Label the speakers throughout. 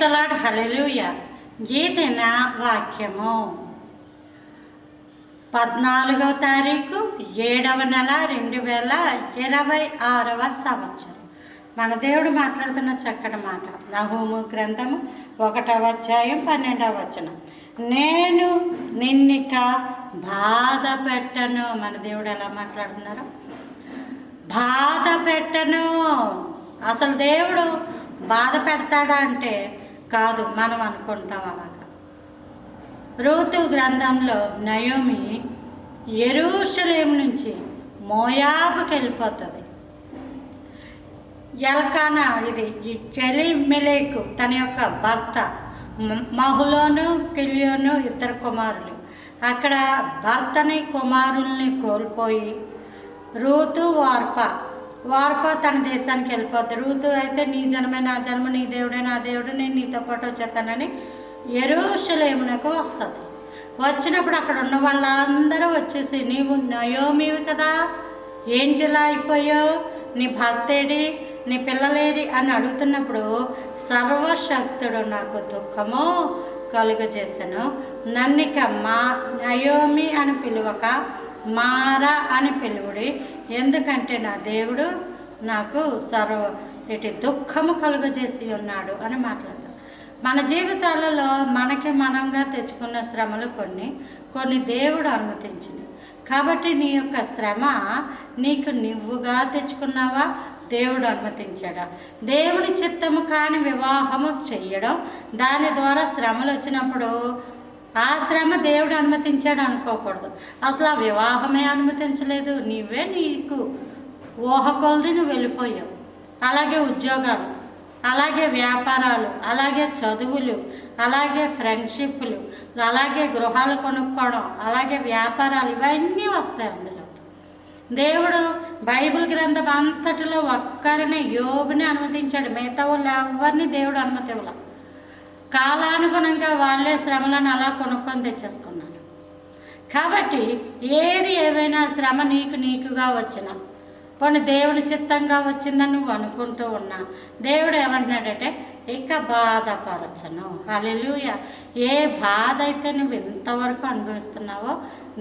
Speaker 1: The lord. హల్లెలూయా. గీతన వాక్యము 14వ తారీఖు 7వ నెల 2026వ సంవత్సరం. మన దేవుడు మాట్లాడుతున్న చక్కటి మాట. నహూము గ్రంథము 1వ అధ్యాయం 12వ వచనం. నేను నిన్నిక బాధ పెట్టను. మన దేవుడు ఎలా మాట్లాడుతున్నారు? బాధ పెట్టను. అసలు దేవుడు బాధ పెడతాడా అంటే కాదు, మనం అనుకుంటాం అలాగా. రూతు గ్రంథంలో నయోమి యెరూషలేము నుంచి మోయాబుకి వెళ్ళిపోతుంది. ఎల్కానా ఇది ఎలీమెలెకు తన యొక్క భర్త, మహులోను కిల్యోను ఇద్దరు కుమారులు. అక్కడ భర్తని కుమారుల్ని కోల్పోయి రూతు వార్ప తన దేశానికి వెళ్ళిపోద్ది. రూతు అయితే నీ జన్మే నా జన్మ, నీ దేవుడే నా దేవుడు, నేను నీతో పాటు వచ్చేస్తానని యెరూషలేమునకు వస్తుంది. వచ్చినప్పుడు అక్కడ ఉన్న వాళ్ళందరూ వచ్చేసి, నీవు నయోమివి కదా, ఏంటిలా అయిపోయావు, నీ భర్తేడి, నీ పిల్లలేరి అని అడుగుతున్నప్పుడు సర్వశక్తుడు నాకు దుఃఖము కలుగజేశాను, నన్నిక మా నయోమి అని పిలువక మారా అని పిలువుడి, ఎందుకంటే నా దేవుడు నాకు దుఃఖము కలుగజేసి ఉన్నాడు అని మాట్లాడతాడు. మన జీవితాలలో మనకి మనంగా తెచ్చుకున్న శ్రమలు కొన్ని దేవుడు అనుమతించింది. కాబట్టి నీ యొక్క శ్రమ నీకు నువ్వుగా తెచ్చుకున్నావా, దేవుడు అనుమతించాడా? దేవుని చిత్తము కాని వివాహము చెయ్యడం, దాని ద్వారా శ్రమలు వచ్చినప్పుడు ఆ శ్రమ దేవుడు అనుమతించాడు అనుకోకూడదు. అసలు ఆ వివాహమే అనుమతించలేదు, నీవే నీకు ఊహ కొలది నువ్వు వెళ్ళిపోయావు. అలాగే ఉద్యోగాలు, అలాగే వ్యాపారాలు, అలాగే చదువులు, అలాగే ఫ్రెండ్షిప్లు, అలాగే గృహాలు కొనుక్కోవడం, అలాగే వ్యాపారాలు, ఇవన్నీ వస్తాయి అందులో. దేవుడు బైబిల్ గ్రంథం అంతటిలో ఒక్కరిని యోబుని అనుమతించాడు, మిగతా వాళ్ళు ఎవరిని దేవుడు అనుమతి ఇవ్వలే. కాలానుగుణంగా వాళ్ళే శ్రమలను అలా కొనుక్కొని తెచ్చేసుకున్నారు. కాబట్టి ఏది ఏవైనా శ్రమ నీకుగా వచ్చిన పోనీ దేవుని చిత్తంగా వచ్చిందని నువ్వు అనుకుంటూ ఉన్నా, దేవుడు ఏమంటున్నాడంటే ఇక బాధపరచను. హల్లెలూయా. ఏ బాధ అయితే నువ్వు ఇంతవరకు అనుభవిస్తున్నావో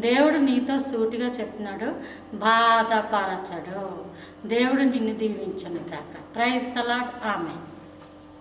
Speaker 1: దేవుడు నీతో సూటిగా చెప్తున్నాడు, బాధపరచడు. దేవుడు నిన్ను దీవించును గాక. Praise the lord. ఆమేన్.